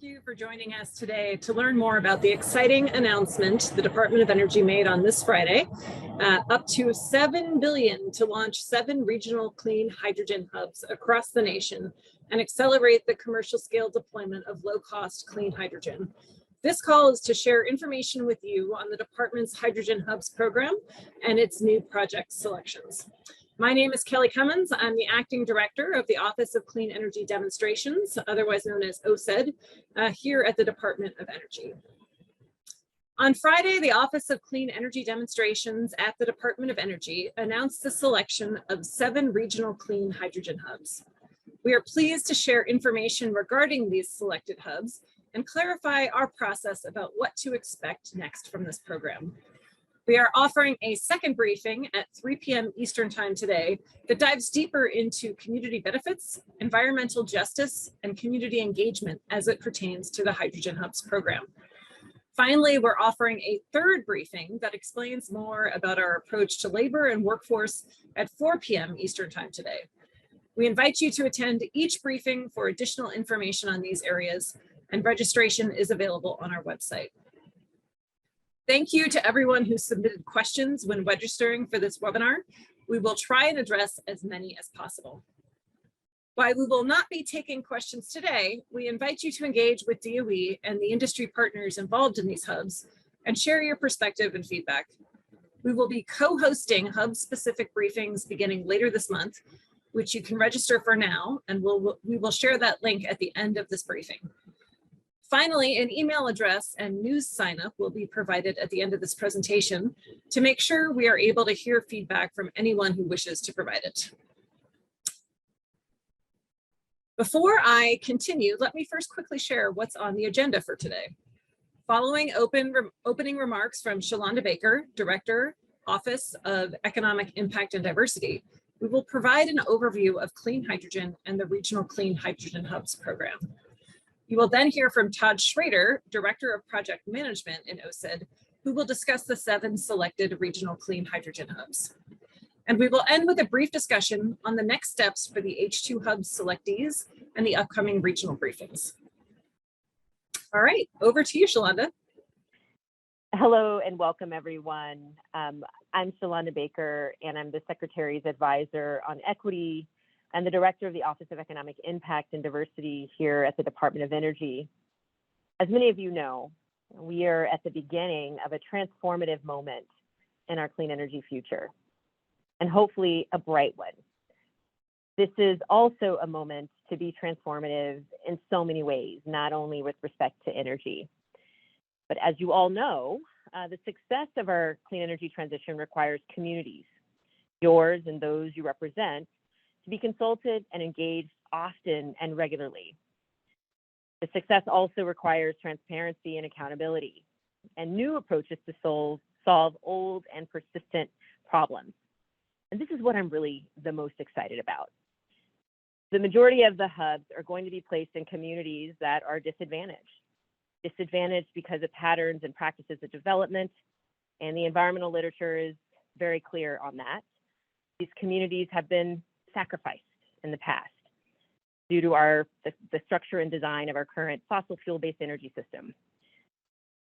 you for joining us today to learn more about the exciting announcement the Department of Energy made on this Friday, up to $7 billion to launch 7 regional clean hydrogen hubs across the nation and accelerate the commercial scale deployment of low-cost clean hydrogen. This call is to share information with you on the department's Hydrogen Hubs program and its new project selections. My name is Kelly Cummins. I'm the acting director of the Office of Clean Energy Demonstrations, otherwise known as OCED, here at the Department of Energy. On Friday, the Office of Clean Energy Demonstrations at the Department of Energy announced the selection of 7 regional clean hydrogen hubs. We are pleased to share information regarding these selected hubs and clarify our process about what to expect next from this program. We are offering a second briefing at 3 p.m. Eastern Time today that dives deeper into community benefits, environmental justice, and community engagement as it pertains to the Hydrogen Hubs program. Finally, we're offering a third briefing that explains more about our approach to labor and workforce at 4 p.m. Eastern Time today. We invite you to attend each briefing for additional information on these areas, and registration is available on our website. Thank you to everyone who submitted questions when registering for this webinar. We will try and address as many as possible. While we will not be taking questions today, we invite you to engage with DOE and the industry partners involved in these hubs and share your perspective and feedback. We will be co-hosting hub-specific briefings beginning later this month, which you can register for now, and we will share that link at the end of this briefing. Finally, an email address and news sign-up will be provided at the end of this presentation to make sure we are able to hear feedback from anyone who wishes to provide it. Before I continue, let me first quickly share what's on the agenda for today. Following opening remarks from Shalonda Baker, Director, Office of Economic Impact and Diversity, we will provide an overview of clean hydrogen and the Regional Clean Hydrogen Hubs program. You will then hear from Todd Schrader, Director of Project Management in OCED, who will discuss the 7 selected regional clean hydrogen hubs. And we will end with a brief discussion on the next steps for the H2 hubs selectees and the upcoming regional briefings. All right, over to you, Shalonda. Hello and welcome, everyone. I'm Shalonda Baker, and I'm the Secretary's Advisor on Equity and the Director of the Office of Economic Impact and Diversity here at the Department of Energy. As many of you know, we are at the beginning of a transformative moment in our clean energy future, and hopefully a bright one. This is also a moment to be transformative in so many ways, not only with respect to energy. But as you all know, the success of our clean energy transition requires communities, yours and those you represent, to be consulted and engaged often and regularly. The success also requires transparency and accountability and new approaches to solve old and persistent problems. And this is what I'm really the most excited about. The majority of the hubs are going to be placed in communities that are disadvantaged because of patterns and practices of development, and the environmental literature is very clear on that. These communities have been sacrificed in the past due to the structure and design of our current fossil fuel-based energy system.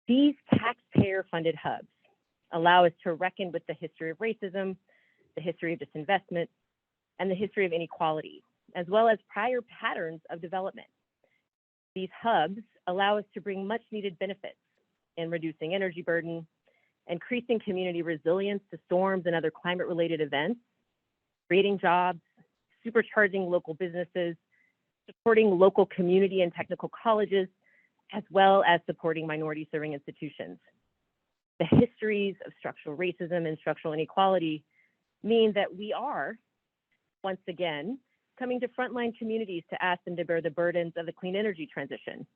These taxpayer-funded hubs allow us to reckon with the history of racism, the history of disinvestment, and the history of inequality, as well as prior patterns of development. These hubs allow us to bring much-needed benefits in reducing energy burden, increasing community resilience to storms and other climate-related events, creating jobs, supercharging local businesses, supporting local community and technical colleges, as well as supporting minority-serving institutions. The histories of structural racism and structural inequality mean that we are, once again, coming to frontline communities to ask them to bear the burdens of the clean energy transition,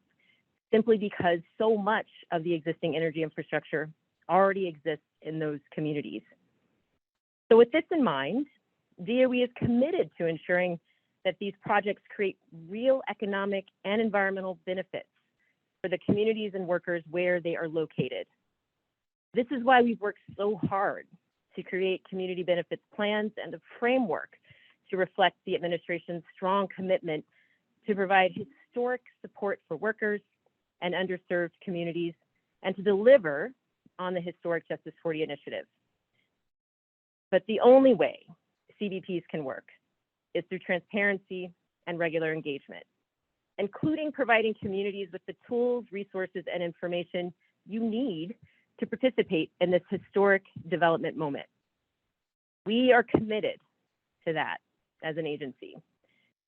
simply because so much of the existing energy infrastructure already exists in those communities. So with this in mind, DOE is committed to ensuring that these projects create real economic and environmental benefits for the communities and workers where they are located. This is why we've worked so hard to create community benefits plans and a framework to reflect the administration's strong commitment to provide historic support for workers and underserved communities, and to deliver on the historic Justice 40 initiative. But the only way CBPs can work is through transparency and regular engagement, including providing communities with the tools, resources, and information you need to participate in this historic development moment. We are committed to that as an agency.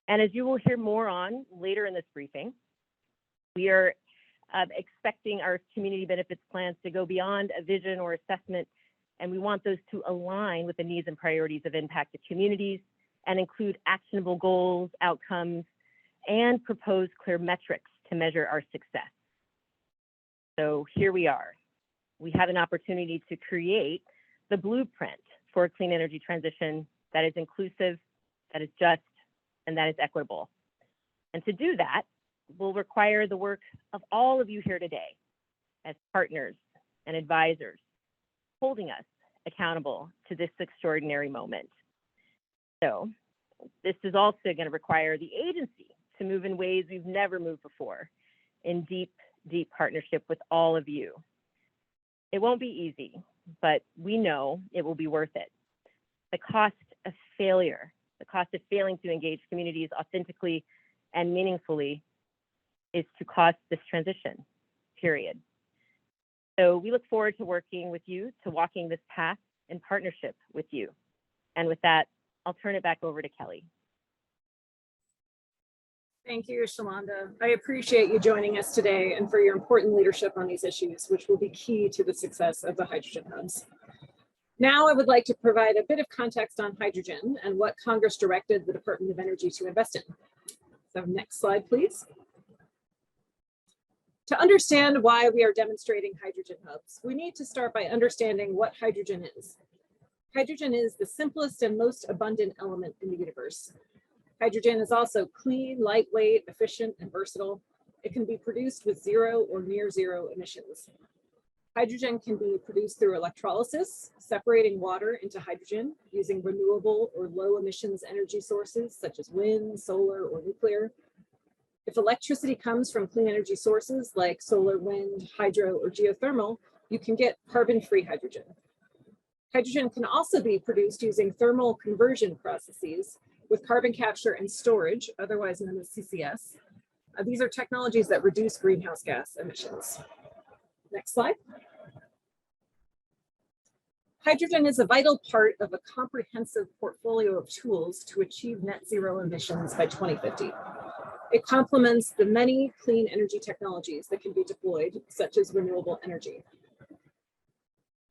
And as you will hear more on later in this briefing, we are expecting our community benefits plans to go beyond a vision or assessment, and we want those to align with the needs and priorities of impacted communities and include actionable goals, outcomes, and propose clear metrics to measure our success. So here we are. We have an opportunity to create the blueprint for a clean energy transition that is inclusive, that is just, and that is equitable. And to do that will require the work of all of you here today as partners and advisors, holding us accountable to this extraordinary moment. So this is also going to require the agency to move in ways we've never moved before, in deep, deep partnership with all of you. It won't be easy, but we know it will be worth it. The cost of failure, the cost of failing to engage communities authentically and meaningfully is to cost this transition, period. So we look forward to working with you, to walking this path in partnership with you. And with that, I'll turn it back over to Kelly. Thank you, Shalonda. I appreciate you joining us today and for your important leadership on these issues, which will be key to the success of the hydrogen hubs. Now I would like to provide a bit of context on hydrogen and what Congress directed the Department of Energy to invest in. So next slide, please. To understand why we are demonstrating hydrogen hubs, we need to start by understanding what hydrogen is. Hydrogen is the simplest and most abundant element in the universe. Hydrogen is also clean, lightweight, efficient, and versatile. It can be produced with zero or near zero emissions. Hydrogen can be produced through electrolysis, separating water into hydrogen using renewable or low emissions energy sources such as wind, solar, or nuclear. If electricity comes from clean energy sources like solar, wind, hydro, or geothermal, you can get carbon-free hydrogen. Hydrogen can also be produced using thermal conversion processes with carbon capture and storage, otherwise known as CCS. These are technologies that reduce greenhouse gas emissions. Next slide. Hydrogen is a vital part of a comprehensive portfolio of tools to achieve net zero emissions by 2050. It complements the many clean energy technologies that can be deployed, such as renewable energy.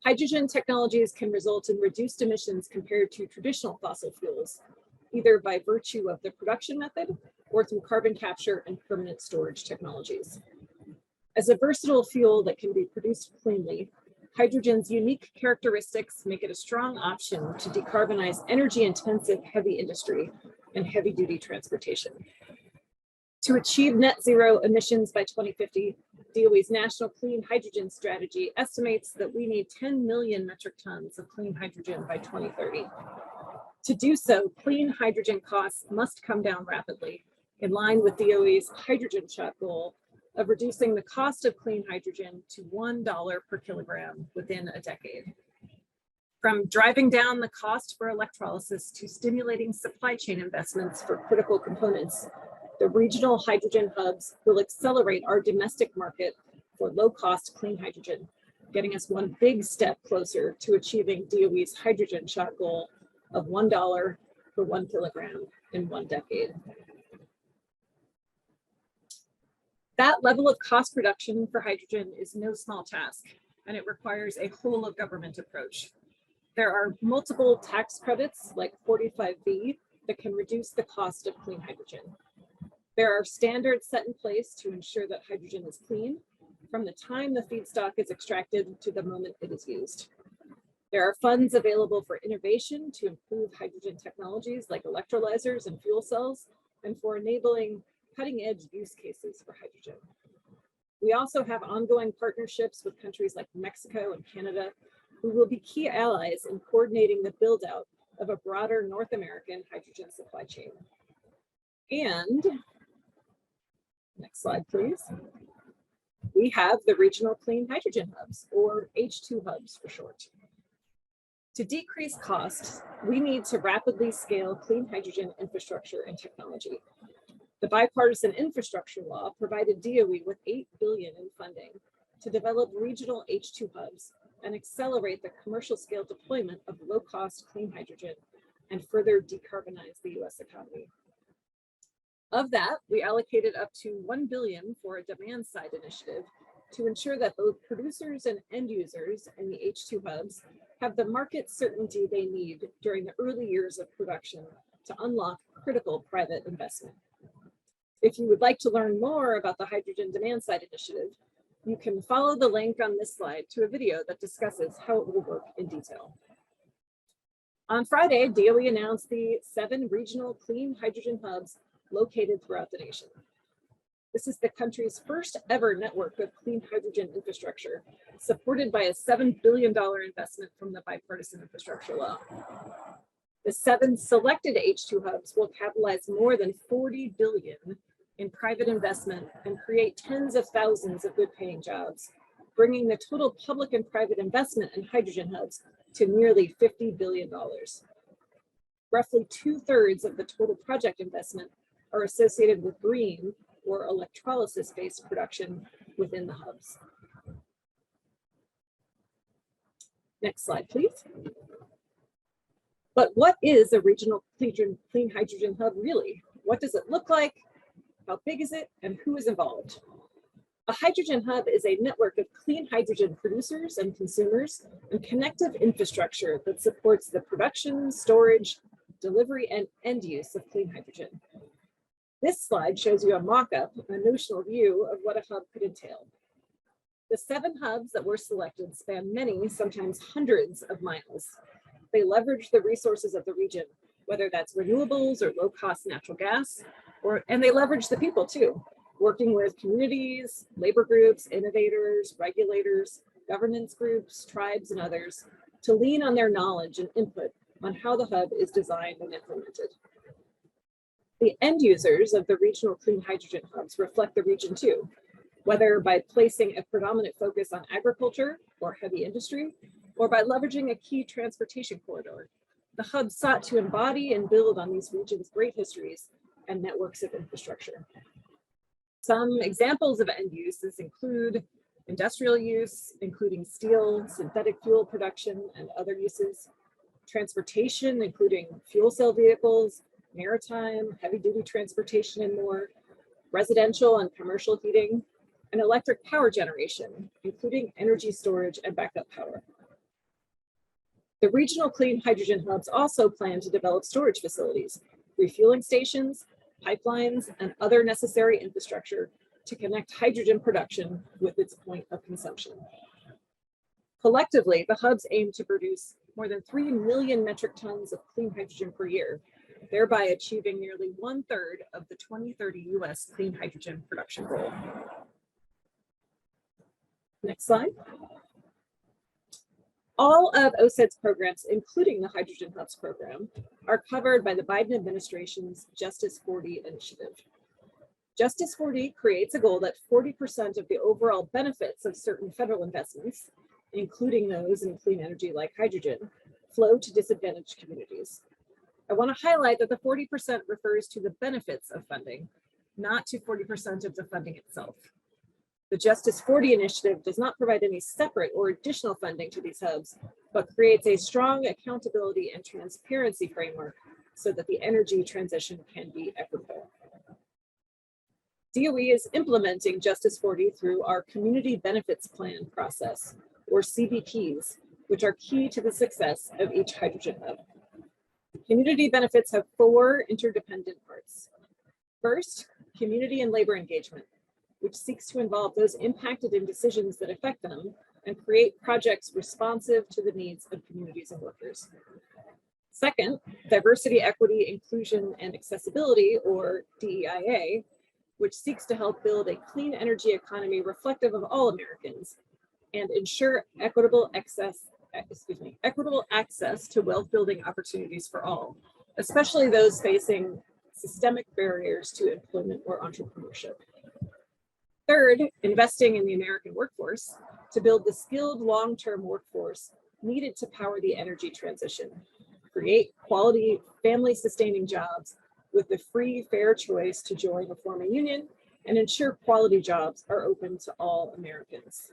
Hydrogen technologies can result in reduced emissions compared to traditional fossil fuels, either by virtue of the production method or through carbon capture and permanent storage technologies. As a versatile fuel that can be produced cleanly, hydrogen's unique characteristics make it a strong option to decarbonize energy-intensive heavy industry and heavy-duty transportation. To achieve net zero emissions by 2050, DOE's National Clean Hydrogen Strategy estimates that we need 10 million metric tons of clean hydrogen by 2030. To do so, clean hydrogen costs must come down rapidly, in line with DOE's hydrogen shot goal of reducing the cost of clean hydrogen to $1 per kilogram within a decade. From driving down the cost for electrolysis to stimulating supply chain investments for critical components, the regional hydrogen hubs will accelerate our domestic market for low-cost clean hydrogen, getting us one big step closer to achieving DOE's hydrogen shot goal of $1 per 1 kilogram in 1 decade. That level of cost reduction for hydrogen is no small task, and it requires a whole of government approach. There are multiple tax credits like 45V that can reduce the cost of clean hydrogen. There are standards set in place to ensure that hydrogen is clean from the time the feedstock is extracted to the moment it is used. There are funds available for innovation to improve hydrogen technologies like electrolyzers and fuel cells, and for enabling cutting-edge use cases for hydrogen. We also have ongoing partnerships with countries like Mexico and Canada, who will be key allies in coordinating the build-out of a broader North American hydrogen supply chain. And, next slide, please. We have the regional clean hydrogen hubs, or H2 hubs for short. To decrease costs, we need to rapidly scale clean hydrogen infrastructure and technology. The bipartisan infrastructure law provided DOE with $8 billion in funding to develop regional H2 hubs and accelerate the commercial scale deployment of low-cost clean hydrogen and further decarbonize the US economy. Of that, we allocated up to $1 billion for a demand side initiative to ensure that both producers and end users in the H2 hubs have the market certainty they need during the early years of production to unlock critical private investment. If you would like to learn more about the Hydrogen Demand Side Initiative, you can follow the link on this slide to a video that discusses how it will work in detail. On Friday, DOE announced the 7 regional clean hydrogen hubs located throughout the nation. This is the country's first ever network of clean hydrogen infrastructure, supported by a $7 billion investment from the bipartisan infrastructure law. The 7 selected H2 hubs will capitalize more than $40 billion in private investment and create tens of thousands of good-paying jobs, bringing the total public and private investment in hydrogen hubs to nearly $50 billion. Roughly 2/3 of the total project investment are associated with green or electrolysis-based production within the hubs. Next slide, please. But what is a regional clean hydrogen hub really? What does it look like? How big is it? And who is involved? A hydrogen hub is a network of clean hydrogen producers and consumers and connective infrastructure that supports the production, storage, delivery, and end use of clean hydrogen. This slide shows you a mock-up, a notional view of what a hub could entail. The 7 hubs that were selected span many, sometimes hundreds of miles. They leverage the resources of the region, whether that's renewables or low-cost natural gas, and they leverage the people too, working with communities, labor groups, innovators, regulators, governance groups, tribes, and others to lean on their knowledge and input on how the hub is designed and implemented. The end users of the regional clean hydrogen hubs reflect the region too, whether by placing a predominant focus on agriculture or heavy industry, or by leveraging a key transportation corridor. The hub sought to embody and build on these regions' great histories and networks of infrastructure. Some examples of end uses include industrial use, including steel, synthetic fuel production, and other uses, transportation, including fuel cell vehicles, maritime, heavy-duty transportation, and more, residential and commercial heating, and electric power generation, including energy storage and backup power. The regional clean hydrogen hubs also plan to develop storage facilities, refueling stations, pipelines, and other necessary infrastructure to connect hydrogen production with its point of consumption. Collectively, the hubs aim to produce more than 3 million metric tons of clean hydrogen per year, thereby achieving nearly 1/3 of the 2030 US clean hydrogen production goal. Next slide. All of OCED's programs, including the Hydrogen Hubs program, are covered by the Biden administration's Justice 40 initiative. Justice 40 creates a goal that 40% of the overall benefits of certain federal investments, including those in clean energy like hydrogen, flow to disadvantaged communities. I want to highlight that the 40% refers to the benefits of funding, not to 40% of the funding itself. The Justice 40 initiative does not provide any separate or additional funding to these hubs, but creates a strong accountability and transparency framework so that the energy transition can be equitable. DOE is implementing Justice 40 through our Community Benefits Plan process, or CBPs, which are key to the success of each hydrogen hub. Community benefits have 4 interdependent parts. First, community and labor engagement, which seeks to involve those impacted in decisions that affect them and create projects responsive to the needs of communities and workers. Second, diversity, equity, inclusion, and accessibility, or DEIA, which seeks to help build a clean energy economy reflective of all Americans and ensure equitable access to wealth-building opportunities for all, especially those facing systemic barriers to employment or entrepreneurship. Third, investing in the American workforce to build the skilled long-term workforce needed to power the energy transition, create quality, family-sustaining jobs with the free, fair choice to join or form a union, and ensure quality jobs are open to all Americans.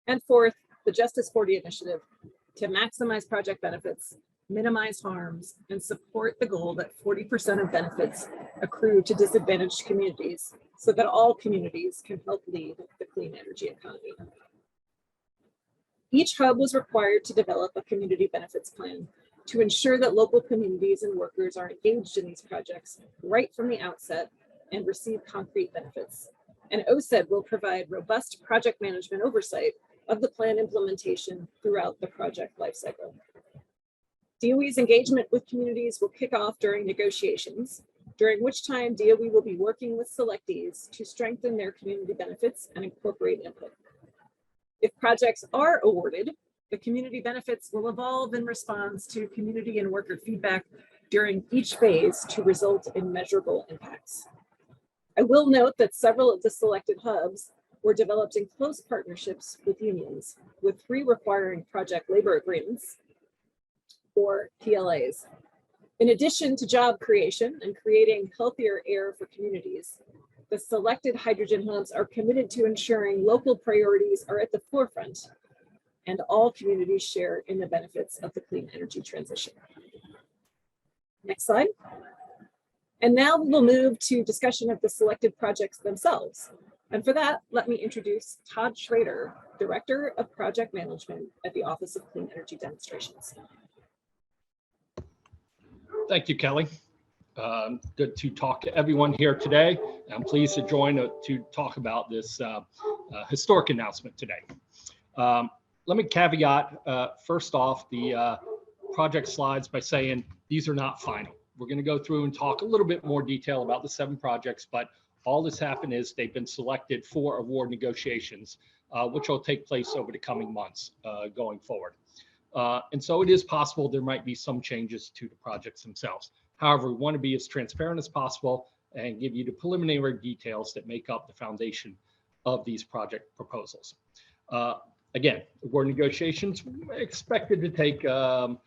And fourth, the Justice 40 initiative to maximize project benefits, minimize harms, and support the goal that 40% of benefits accrue to disadvantaged communities so that all communities can help lead the clean energy economy. Each hub was required to develop a community benefits plan to ensure that local communities and workers are engaged in these projects right from the outset and receive concrete benefits. And OCED will provide robust project management oversight of the plan implementation throughout the project lifecycle. DOE's engagement with communities will kick off during negotiations, during which time DOE will be working with selectees to strengthen their community benefits and incorporate input. If projects are awarded, the community benefits will evolve in response to community and worker feedback during each phase to result in measurable impacts. I will note that several of the selected hubs were developed in close partnerships with unions, with 3 requiring project labor agreements, or PLAs. In addition to job creation and creating healthier air for communities, the selected hydrogen hubs are committed to ensuring local priorities are at the forefront and all communities share in the benefits of the clean energy transition. Next slide. And now we'll move to discussion of the selected projects themselves. And for that, let me introduce Todd Schrader, Director of Project Management at the Office of Clean Energy Demonstrations. Thank you, Kelly. Good to talk to everyone here today. I'm pleased to join to talk about this historic announcement today. Let me caveat first off the project slides by saying these are not final. We're going to go through and talk a little bit more detail about the 7 projects, but all that's happened is they've been selected for award negotiations, which will take place over the coming months going forward. And so it is possible there might be some changes to the projects themselves. However, we want to be as transparent as possible and give you the preliminary details that make up the foundation of these project proposals. Again, award negotiations expected to take a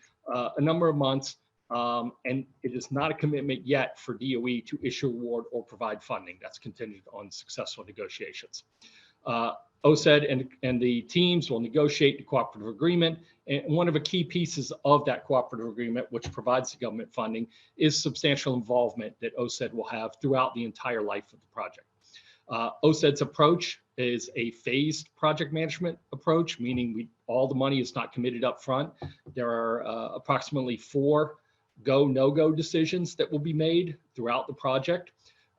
number of months, and it is not a commitment yet for DOE to issue award or provide funding. That's contingent on successful negotiations. OCED and the teams will negotiate the cooperative agreement. And one of the key pieces of that cooperative agreement, which provides the government funding, is substantial involvement that OCED will have throughout the entire life of the project. OCED's approach is a phased project management approach, meaning all the money is not committed up front. There are approximately 4 go, no-go decisions that will be made throughout the project.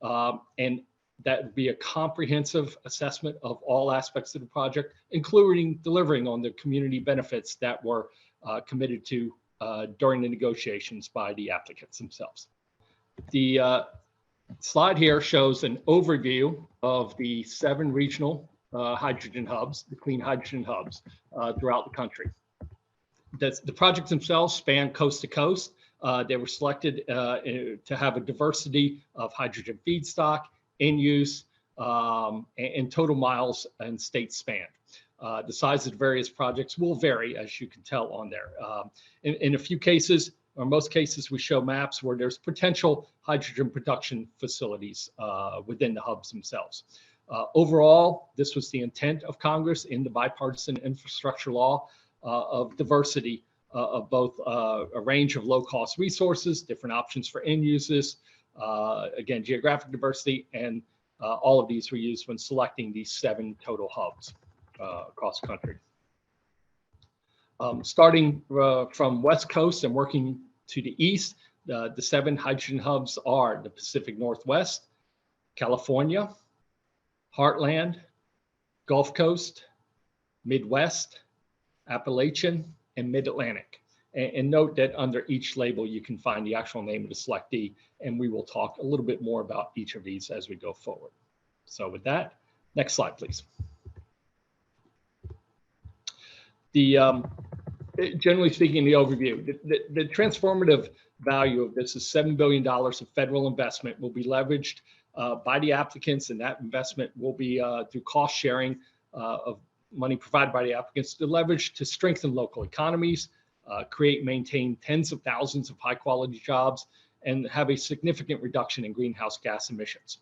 And that would be a comprehensive assessment of all aspects of the project, including delivering on the community benefits that were committed to during the negotiations by the applicants themselves. The slide here shows an overview of the 7 regional hydrogen hubs, the clean hydrogen hubs throughout the country. The projects themselves span coast to coast. They were selected to have a diversity of hydrogen feedstock, in use, and total miles and state span. The size of the various projects will vary, as you can tell on there. In a few cases, or most cases, we show maps where there's potential hydrogen production facilities within the hubs themselves. Overall, this was the intent of Congress in the bipartisan infrastructure law of diversity of both a range of low-cost resources, different options for end uses, again, geographic diversity, and all of these were used when selecting these 7 total hubs across the country. Starting from West Coast and working to the east, the 7 hydrogen hubs are the Pacific Northwest, California, Heartland, Gulf Coast, Midwest, Appalachian, and Mid-Atlantic. And note that under each label, you can find the actual name of the selectee, and we will talk a little bit more about each of these as we go forward. So with that, next slide, please. Generally speaking, the overview, the transformative value of this is $7 billion of federal investment will be leveraged by the applicants, and that investment will be through cost sharing of money provided by the applicants to leverage to strengthen local economies, create, maintain tens of thousands of high quality jobs, and have a significant reduction in greenhouse gas emissions.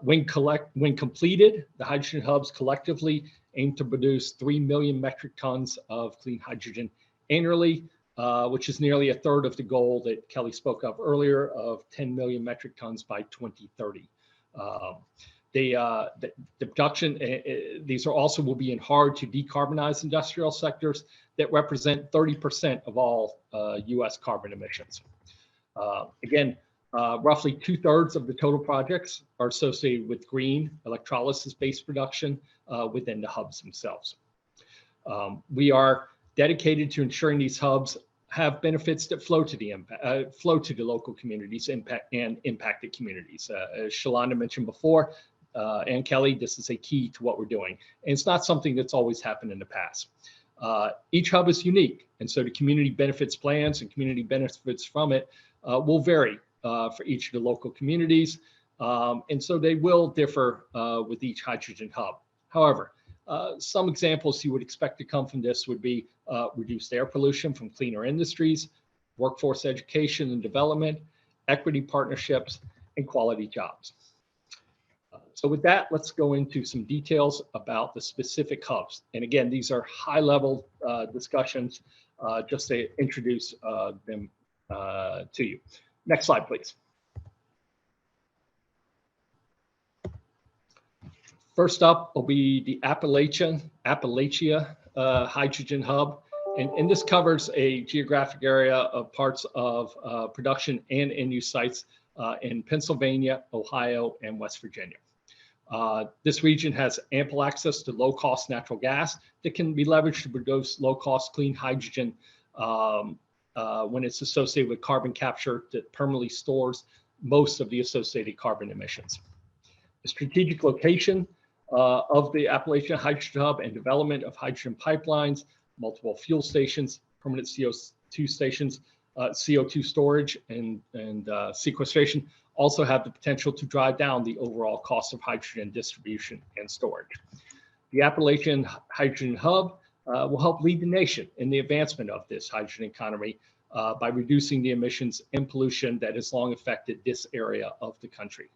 When completed, the hydrogen hubs collectively aim to produce 3 million metric tons of clean hydrogen annually, which is nearly a third of the goal that Kelly spoke of earlier of 10 million metric tons by 2030. The production, these are also will be in hard to decarbonize industrial sectors that represent 30% of all US carbon emissions. Again, roughly 2/3 of the total projects are associated with green electrolysis-based production within the hubs themselves. We are dedicated to ensuring these hubs have benefits that flow to the local communities and impacted communities. As Shalonda mentioned before, and Kelly, this is a key to what we're doing. And it's not something that's always happened in the past. Each hub is unique, and so the community benefits plans and community benefits from it will vary for each of the local communities. And so they will differ with each hydrogen hub. However, some examples you would expect to come from this would be reduced air pollution from cleaner industries, workforce education and development, equity partnerships, and quality jobs. So with that, let's go into some details about the specific hubs. And again, these are high-level discussions just to introduce them to you. Next slide, please. First up will be the Appalachia Hydrogen Hub. And this covers a geographic area of parts of production and end-use sites in Pennsylvania, Ohio, and West Virginia. This region has ample access to low-cost natural gas that can be leveraged to produce low-cost clean hydrogen when it's associated with carbon capture that permanently stores most of the associated carbon emissions. The strategic location of the Appalachian Hydrogen Hub and development of hydrogen pipelines, multiple fuel stations, permanent CO2 stations, CO2 storage and sequestration also have the potential to drive down the overall cost of hydrogen distribution and storage. The Appalachian Hydrogen Hub will help lead the nation in the advancement of this hydrogen economy by reducing the emissions and pollution that has long affected this area of the country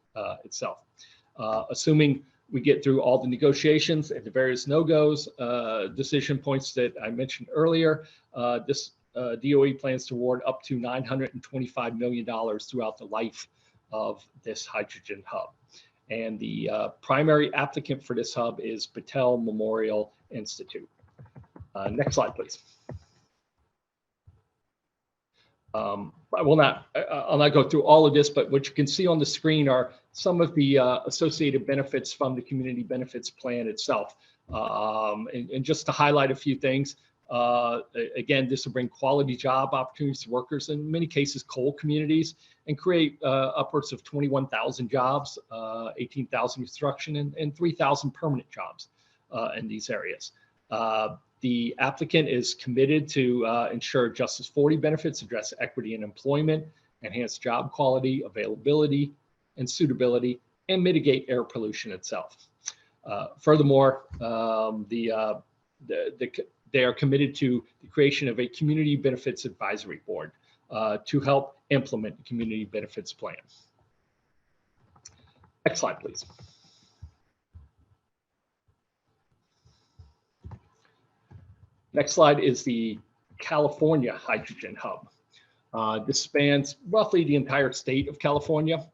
itself. Assuming we get through all the negotiations and the various no-goes decision points that I mentioned earlier, this DOE plans to award up to $925 million throughout the life of this hydrogen hub. And the primary applicant for this hub is Battelle Memorial Institute. Next slide, please. I'll not go through all of this, but what you can see on the screen are some of the associated benefits from the community benefits plan itself. And just to highlight a few things, again, this will bring quality job opportunities to workers, in many cases coal communities, and create upwards of 21,000 jobs, 18,000 construction, and 3,000 permanent jobs in these areas. The applicant is committed to ensure Justice 40 benefits address equity in employment, enhance job quality, availability, and suitability, and mitigate air pollution itself. Furthermore, they are committed to the creation of a community benefits advisory board to help implement the community benefits plan. Next slide, please. Next slide is the California Hydrogen Hub. This spans roughly the entire state of California,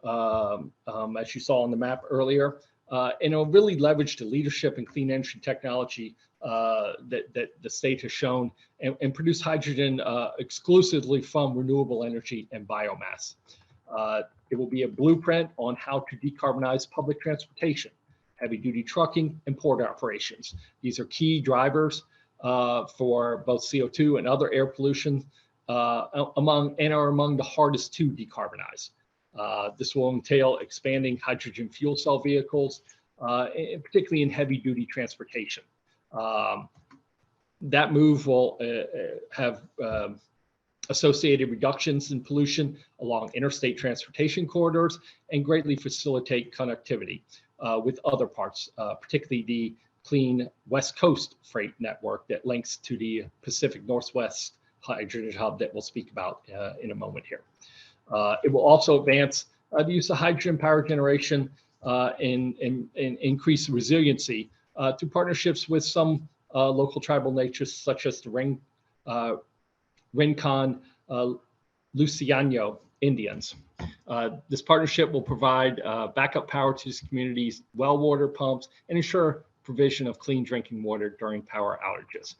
as you saw on the map earlier, and it'll really leverage the leadership in clean energy technology that the state has shown and produce hydrogen exclusively from renewable energy and biomass. It will be a blueprint on how to decarbonize public transportation, heavy duty trucking, and port operations. These are key drivers for both CO2 and other air pollution are among the hardest to decarbonize. This will entail expanding hydrogen fuel cell vehicles, particularly in heavy duty transportation. That move will have associated reductions in pollution along interstate transportation corridors, and greatly facilitate connectivity with other parts, particularly the clean West Coast freight network that links to the Pacific Northwest hydrogen hub that we'll speak about in a moment here. It will also advance the use of hydrogen power generation and increase resiliency through partnerships with some local tribal natures, such as the Rincon Luciano Indians. This partnership will provide backup power to these communities' well water pumps and ensure provision of clean drinking water during power outages.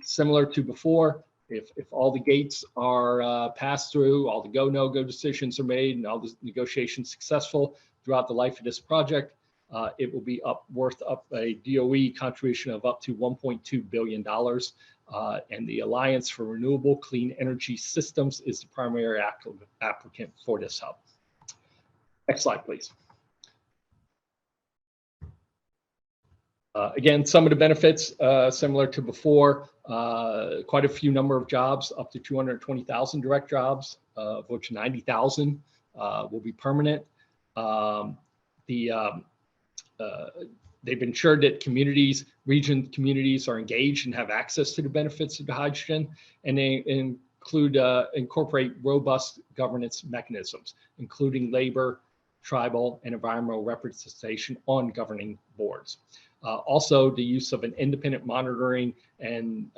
Similar to before, if all the gates are passed through, all the go, no-go decisions are made, and all the negotiations successful throughout the life of this project, it will be worth a DOE contribution of up to $1.2 billion. And the Alliance for Renewable Clean Energy Systems is the primary applicant for this hub. Next slide, please. Again, some of the benefits similar to before, quite a few number of jobs, up to 220,000 direct jobs, of which 90,000 will be permanent. They've ensured that region communities are engaged and have access to the benefits of the hydrogen, and they incorporate robust governance mechanisms, including labor, tribal, and environmental representation on governing boards. Also, the use of an independent monitoring and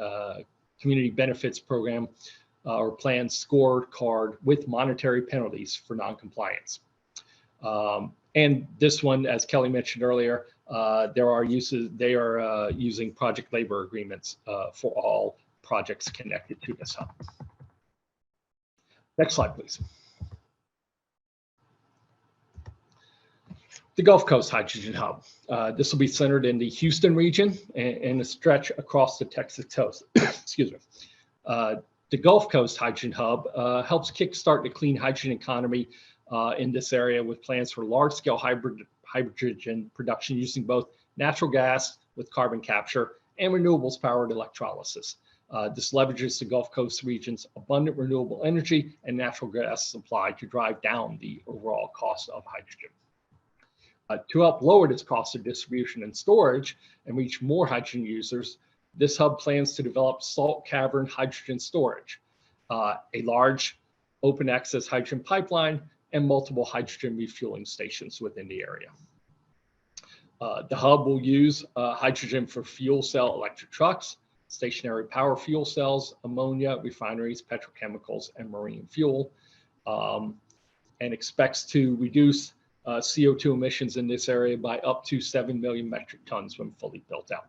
community benefits program or plan scorecard with monetary penalties for noncompliance. And this one, as Kelly mentioned earlier, they are using project labor agreements for all projects connected to this hub. Next slide, please. The Gulf Coast Hydrogen Hub. This will be centered in the Houston region and a stretch across the Texas coast. Excuse me. The Gulf Coast Hydrogen Hub helps kickstart the clean hydrogen economy in this area with plans for large-scale hydrogen production using both natural gas with carbon capture and renewables-powered electrolysis. This leverages the Gulf Coast region's abundant renewable energy and natural gas supply to drive down the overall cost of hydrogen. To help lower its cost of distribution and storage and reach more hydrogen users, this hub plans to develop salt cavern hydrogen storage, a large open access hydrogen pipeline, and multiple hydrogen refueling stations within the area. The hub will use hydrogen for fuel cell electric trucks, stationary power fuel cells, ammonia, refineries, petrochemicals, and marine fuel, and expects to reduce CO2 emissions in this area by up to 7 million metric tons when fully built out.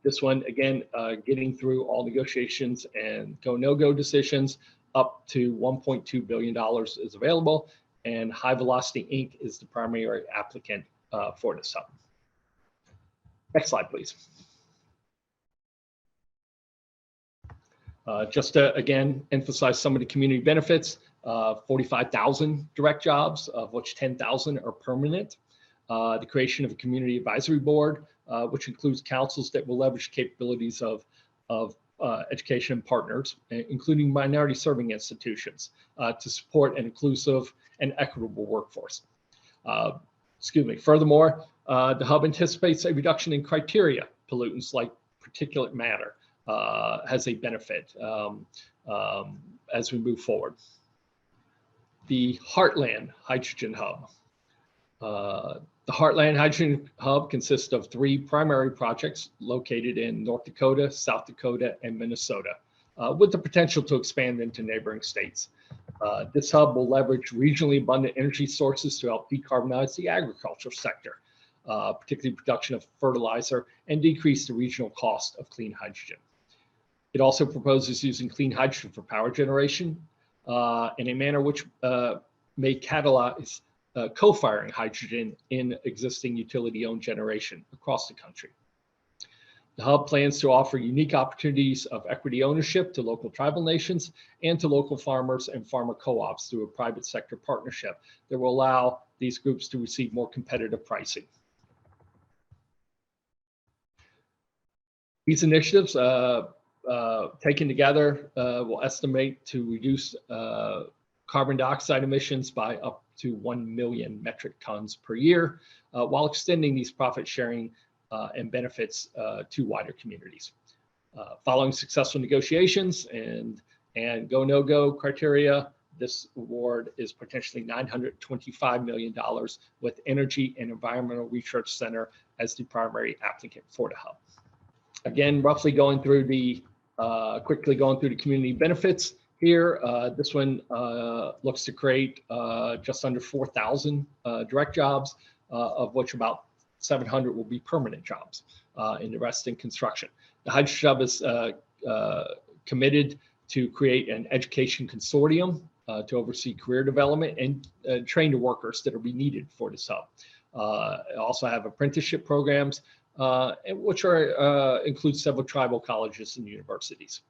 This one, again, getting through all negotiations and go, no-go decisions, up to $1.2 billion is available, and High Velocity Inc. is the primary applicant for this hub. Next slide, please. Just to, again, emphasize some of the community benefits, 45,000 direct jobs, of which 10,000 are permanent. The creation of a community advisory board, which includes councils that will leverage capabilities of education partners, including minority serving institutions, to support an inclusive and equitable workforce. Excuse me. Furthermore, the hub anticipates a reduction in criteria pollutants like particulate matter has a benefit as we move forward. The Heartland Hydrogen Hub. The Heartland Hydrogen Hub consists of 3 primary projects located in North Dakota, South Dakota, and Minnesota, with the potential to expand into neighboring states. This hub will leverage regionally abundant energy sources to help decarbonize the agricultural sector, particularly production of fertilizer, and decrease the regional cost of clean hydrogen. It also proposes using clean hydrogen for power generation in a manner which may catalyze co-firing hydrogen in existing utility-owned generation across the country. The hub plans to offer unique opportunities of equity ownership to local tribal nations and to local farmers and farmer co-ops through a private sector partnership that will allow these groups to receive more competitive pricing. These initiatives taken together will estimate to reduce carbon dioxide emissions by up to 1 million metric tons per year, while extending these profit sharing and benefits to wider communities. Following successful negotiations and go no go criteria, this award is potentially $925 million with Energy and Environmental Research Center as the primary applicant for the hub. Again, roughly going through the quickly going through the community benefits here. This one looks to create just under 4,000 direct jobs, of which about 700 will be permanent jobs, and the rest in construction. The Hydrogen Hub is committed to create an education consortium to oversee career development and train the workers that will be needed for this hub. Also have apprenticeship programs, which include several tribal colleges and universities.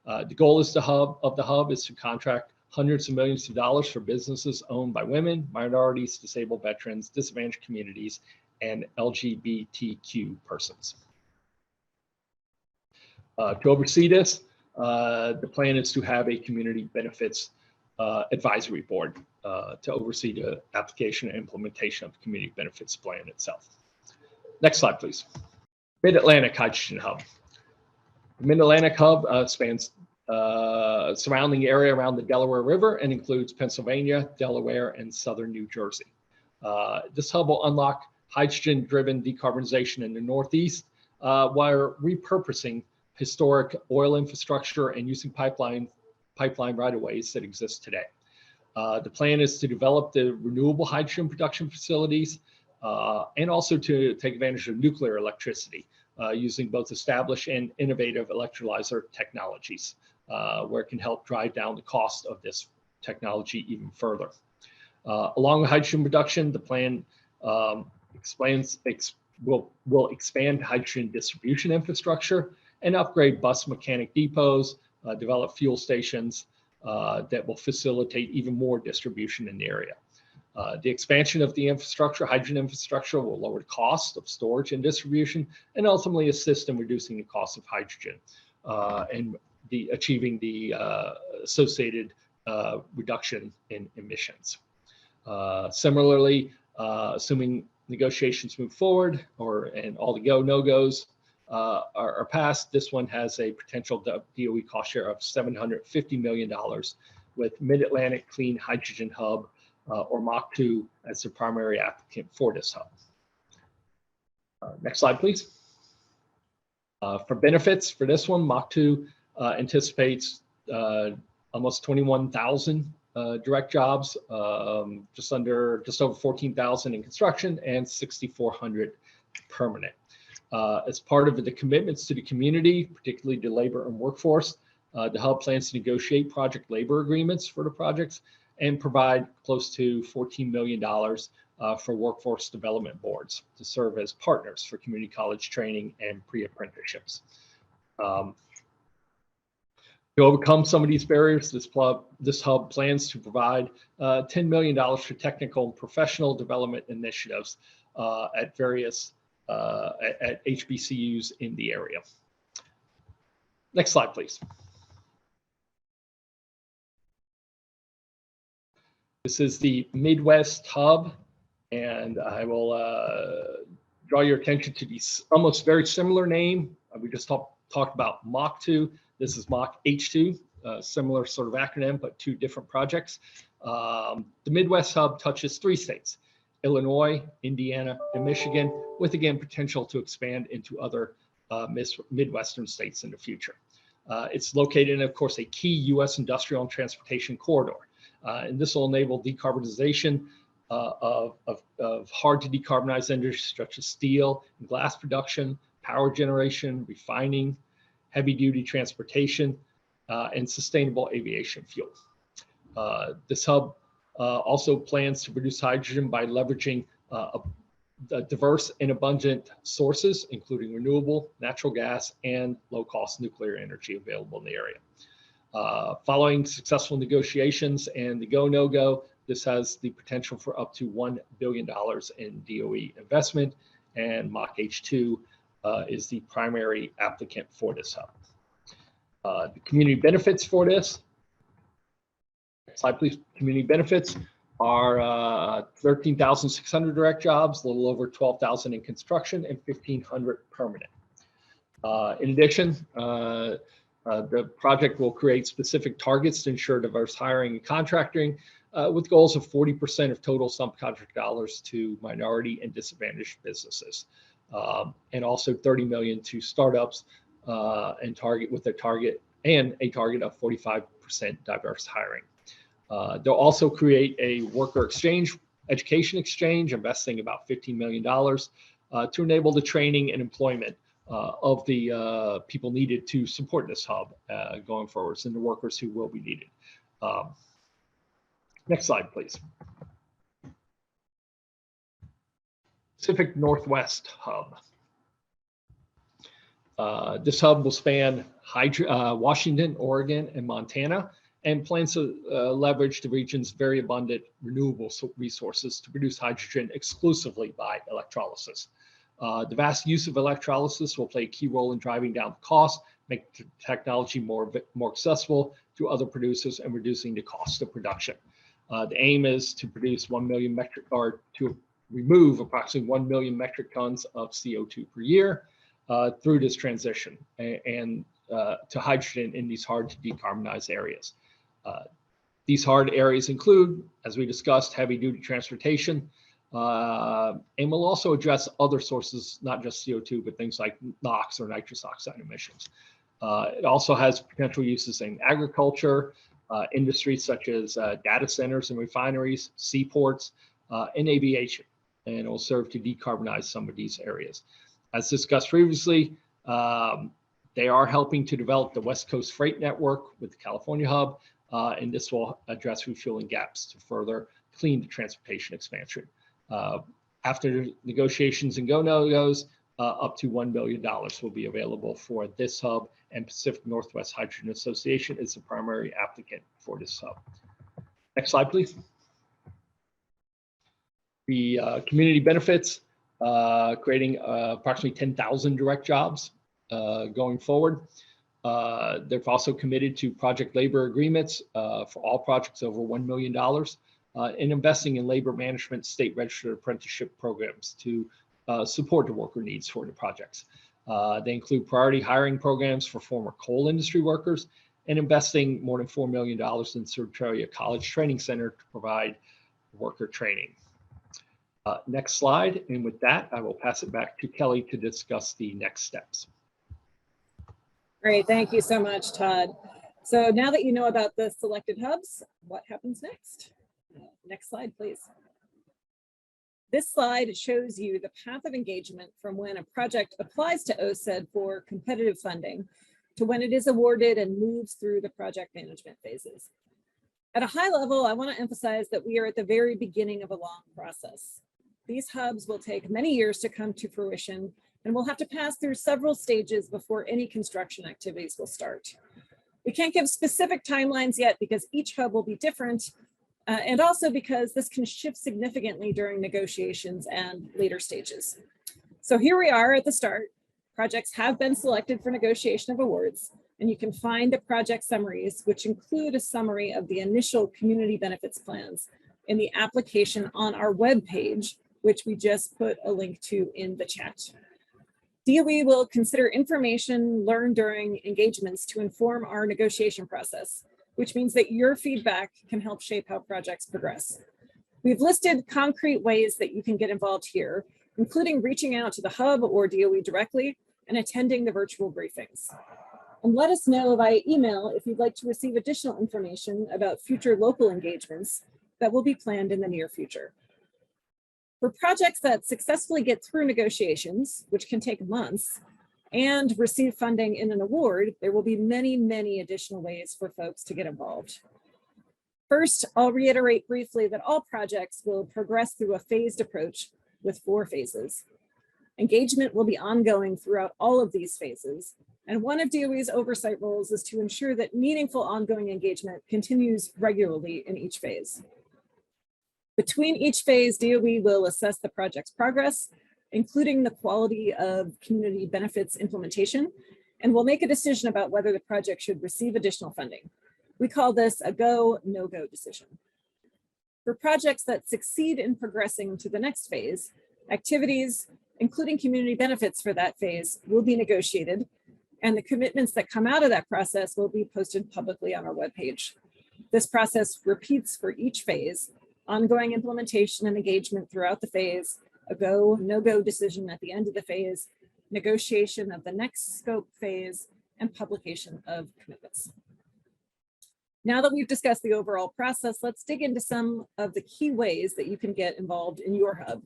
The goal is the hub is to contract hundreds of millions of dollars for businesses owned by women, minorities, disabled veterans, disadvantaged communities, and LGBTQ persons. To oversee this, the plan is to have a community benefits advisory board to oversee the application and implementation of the community benefits plan itself. Next slide, please. Mid-Atlantic Hydrogen Hub. The Mid-Atlantic Hub spans surrounding area around the Delaware River and includes Pennsylvania, Delaware, and southern New Jersey. This hub will unlock hydrogen-driven decarbonization in the Northeast while repurposing historic oil infrastructure and using pipeline right-of-ways that exist today. The plan is to develop the renewable hydrogen production facilities and also to take advantage of nuclear electricity using both established and innovative electrolyzer technologies, where it can help drive down the cost of this technology even further. Along with hydrogen production, the plan will expand hydrogen distribution infrastructure and upgrade bus mechanic depots, develop fuel stations that will facilitate even more distribution in the area. The expansion of the infrastructure, hydrogen infrastructure, will lower the cost of storage and distribution and ultimately assist in reducing the cost of hydrogen and achieving the associated reduction in emissions. Similarly, assuming negotiations move forward and all the no-goes are passed, this one has a potential DOE cost share of $750 million with Mid-Atlantic Clean Hydrogen Hub or MACH2 as the primary applicant for this hub. Next slide, please. For benefits for this one, MACH2 anticipates almost 21,000 direct jobs, just over 14,000 in construction and 6,400 permanent. As part of the commitments to the community, particularly the labor and workforce, the hub plans to negotiate project labor agreements for the projects and provide close to $14 million for workforce development boards to serve as partners for community college training and pre-apprenticeships. To overcome some of these barriers, this hub plans to provide $10 million for technical and professional development initiatives at various at HBCUs in the area. Next slide, please. This is the Midwest Hub, and I will draw your attention to the almost very similar name. We just talked about MACH2. This is MACH-H2, similar sort of acronym, but two different projects. The Midwest Hub touches 3 states, Illinois, Indiana, and Michigan, with again potential to expand into other Midwestern states in the future. It's located in, of course, a key U.S. industrial and transportation corridor. And this will enable decarbonization of hard to decarbonize industries such as steel and glass production, power generation, refining, heavy duty transportation, and sustainable aviation fuel. This hub also plans to produce hydrogen by leveraging diverse and abundant sources, including renewable, natural gas, and low-cost nuclear energy available in the area. Following successful negotiations and the no-go, this has the potential for up to $1 billion in DOE investment, and MACH-H2 is the primary applicant for this hub. The community benefits for this, next slide please. Community benefits are 13,600 direct jobs, a little over 12,000 in construction, and 1,500 permanent. In addition, the project will create specific targets to ensure diverse hiring and contracting, with goals of 40% of total subcontract dollars to minority and disadvantaged businesses, and also 30 million to startups, and a target of 45% diverse hiring. They'll also create a worker exchange, education exchange, investing about $15 million to enable the training and employment of the people needed to support this hub going forwards, and the workers who will be needed. Next slide, please. Pacific Northwest Hub. This hub will span Washington, Oregon, and Montana, and plans to leverage the region's very abundant renewable resources to produce hydrogen exclusively by electrolysis. The vast use of electrolysis will play a key role in driving down the cost, make the technology more accessible to other producers, and reducing the cost of production. The aim is to produce to remove approximately 1 million metric tons of CO2 per year through this transition and to hydrogen in these hard to decarbonize areas. These hard areas include, as we discussed, heavy duty transportation, and we'll also address other sources, not just CO2, but things like NOx or nitrous oxide emissions. It also has potential uses in agriculture, industries such as data centers and refineries, seaports, and aviation, and it will serve to decarbonize some of these areas. As discussed previously, they are helping to develop the West Coast Freight Network with the California hub, and this will address refueling gaps to further clean the transportation expansion. After negotiations and go-no-goes, up to $1 billion will be available for this hub, and Pacific Northwest Hydrogen Association is the primary applicant for this hub. Next slide, please. The community benefits, creating approximately 10,000 direct jobs going forward. They've also committed to project labor agreements for all projects over $1 million, and investing in labor management state registered apprenticeship programs to support the worker needs for the projects. They include priority hiring programs for former coal industry workers, and investing more than $4 million in Centralia College Training Center to provide worker training. Next slide, and with that, I will pass it back to Kelly to discuss the next steps. Great, thank you so much, Todd. So now that you know about the selected hubs, what happens next? Next slide, please. This slide shows you the path of engagement from when a project applies to OCED for competitive funding to when it is awarded and moves through the project management phases. At a high level, I want to emphasize that we are at the very beginning of a long process. These hubs will take many years to come to fruition, and we'll have to pass through several stages before any construction activities will start. We can't give specific timelines yet because each hub will be different, and also because this can shift significantly during negotiations and later stages. So here we are at the start. Projects have been selected for negotiation of awards, and you can find the project summaries, which include a summary of the initial community benefits plans in the application on our webpage, which we just put a link to in the chat. DOE will consider information learned during engagements to inform our negotiation process, which means that your feedback can help shape how projects progress. We've listed concrete ways that you can get involved here, including reaching out to the hub or DOE directly and attending the virtual briefings. And let us know via email if you'd like to receive additional information about future local engagements that will be planned in the near future. For projects that successfully get through negotiations, which can take months, and receive funding in an award, there will be many, many additional ways for folks to get involved. First, I'll reiterate briefly that all projects will progress through a phased approach with 4 phases. Engagement will be ongoing throughout all of these phases, and one of DOE's oversight roles is to ensure that meaningful ongoing engagement continues regularly in each phase. Between each phase, DOE will assess the project's progress, including the quality of community benefits implementation, and will make a decision about whether the project should receive additional funding. We call this a go, no-go decision. For projects that succeed in progressing to the next phase, activities, including community benefits for that phase, will be negotiated, and the commitments that come out of that process will be posted publicly on our webpage. This process repeats for each phase: ongoing implementation and engagement throughout the phase, a go, no-go decision at the end of the phase, negotiation of the next scope phase, and publication of commitments. Now that we've discussed the overall process, let's dig into some of the key ways that you can get involved in your hub.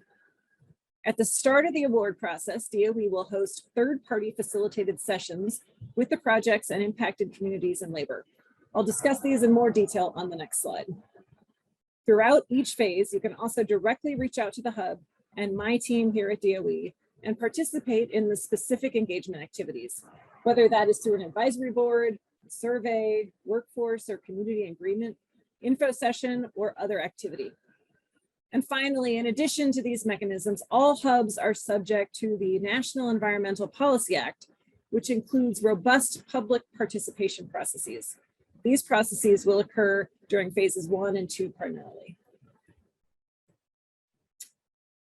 At the start of the award process, DOE will host third-party facilitated sessions with the projects and impacted communities and labor. I'll discuss these in more detail on the next slide. Throughout each phase, you can also directly reach out to the hub and my team here at DOE and participate in the specific engagement activities, whether that is through an advisory board, survey, workforce or community agreement, info session, or other activity. And finally, in addition to these mechanisms, all hubs are subject to the National Environmental Policy Act, which includes robust public participation processes. These processes will occur during phases 1 and 2 primarily.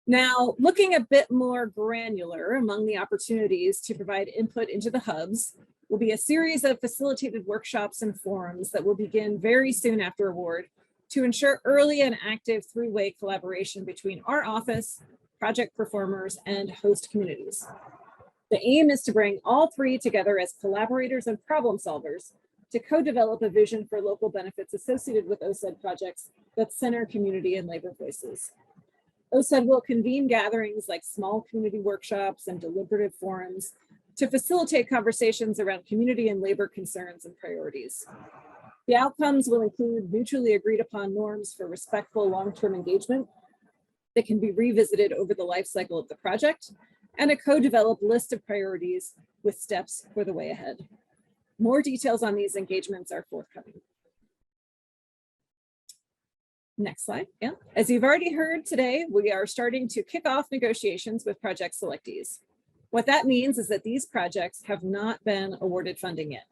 Now, looking a bit more granular among the opportunities to provide input into the hubs will be a series of facilitated workshops and forums that will begin very soon after award to ensure early and active three-way collaboration between our office, project performers, and host communities. The aim is to bring all three together as collaborators and problem solvers to co-develop a vision for local benefits associated with OCED projects that center community and labor voices. OCED will convene gatherings like small community workshops and deliberative forums to facilitate conversations around community and labor concerns and priorities. The outcomes will include mutually agreed upon norms for respectful long-term engagement that can be revisited over the life cycle of the project, and a co-developed list of priorities with steps for the way ahead. More details on these engagements are forthcoming. Next slide. Yeah. As you've already heard today, we are starting to kick off negotiations with project selectees. What that means is that these projects have not been awarded funding yet.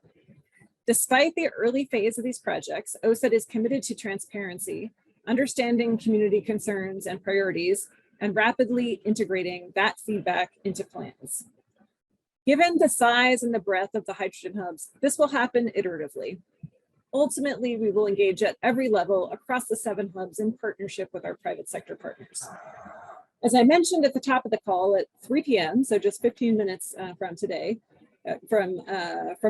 Despite the early phase of these projects, OCED is committed to transparency, understanding community concerns and priorities, and rapidly integrating that feedback into plans. Given the size and the breadth of the hydrogen hubs, this will happen iteratively. Ultimately, we will engage at every level across the 7 hubs in partnership with our private sector partners. As I mentioned at the top of the call, at 3 p.m., so just 15 minutes from today, from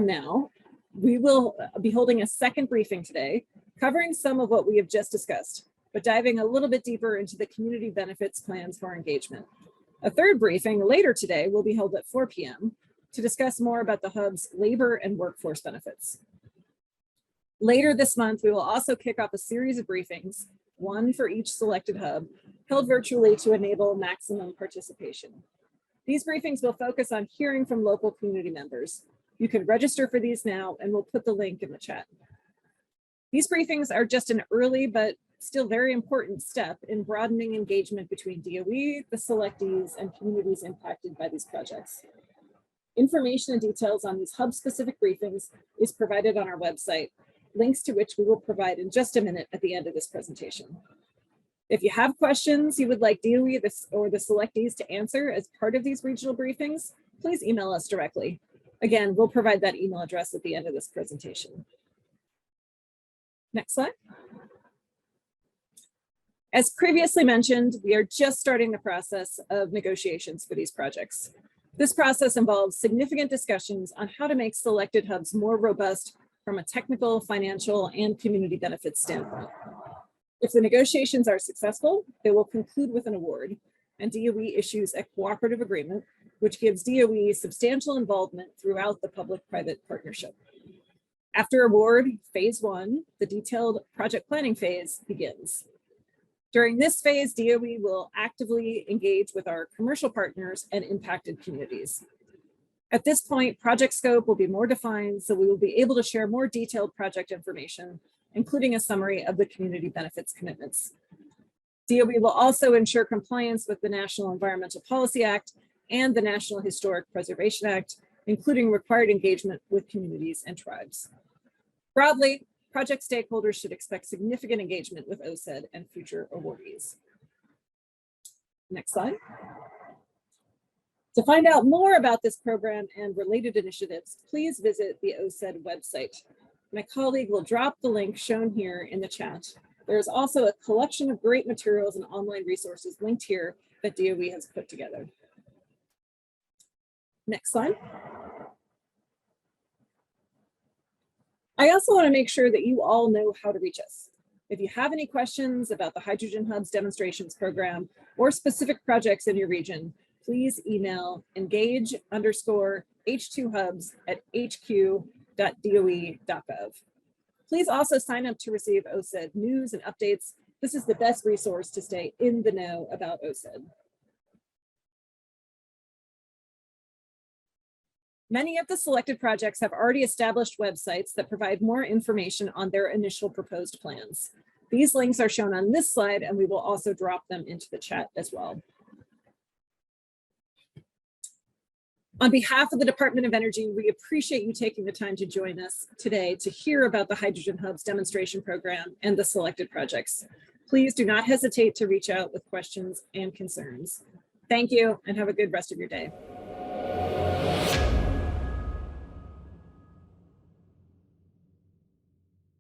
now, we will be holding a second briefing today, covering some of what we have just discussed, but diving a little bit deeper into the community benefits plans for engagement. A third briefing later today will be held at 4 p.m. to discuss more about the hub's labor and workforce benefits. Later this month, we will also kick off a series of briefings, one for each selected hub, held virtually to enable maximum participation. These briefings will focus on hearing from local community members. You can register for these now, and we'll put the link in the chat. These briefings are just an early but still very important step in broadening engagement between DOE, the selectees, and communities impacted by these projects. Information and details on these hub-specific briefings is provided on our website, links to which we will provide in just a minute at the end of this presentation. If you have questions you would like DOE or the selectees to answer as part of these regional briefings, please email us directly. Again, we'll provide that email address at the end of this presentation. Next slide. As previously mentioned, we are just starting the process of negotiations for these projects. This process involves significant discussions on how to make selected hubs more robust from a technical, financial, and community benefits standpoint. If the negotiations are successful, they will conclude with an award, and DOE issues a cooperative agreement, which gives DOE substantial involvement throughout the public-private partnership. After award, phase 1, the detailed project planning phase, begins. During this phase, DOE will actively engage with our commercial partners and impacted communities. At this point, project scope will be more defined, so we will be able to share more detailed project information, including a summary of the community benefits commitments. DOE will also ensure compliance with the National Environmental Policy Act and the National Historic Preservation Act, including required engagement with communities and tribes. Broadly, project stakeholders should expect significant engagement with OCED and future awardees. Next slide. To find out more about this program and related initiatives, please visit the OCED website. My colleague will drop the link shown here in the chat. There is also a collection of great materials and online resources linked here that DOE has put together. Next slide. I also want to make sure that you all know how to reach us. If you have any questions about the Hydrogen Hubs demonstrations program or specific projects in your region, please email engage_h2hubs@hq.doe.gov. Please also sign up to receive OCED news and updates. This is the best resource to stay in the know about OCED. Many of the selected projects have already established websites that provide more information on their initial proposed plans. These links are shown on this slide, and we will also drop them into the chat as well. On behalf of the Department of Energy, we appreciate you taking the time to join us today to hear about the Hydrogen Hubs demonstration program and the selected projects. Please do not hesitate to reach out with questions and concerns. Thank you, and have a good rest of your day.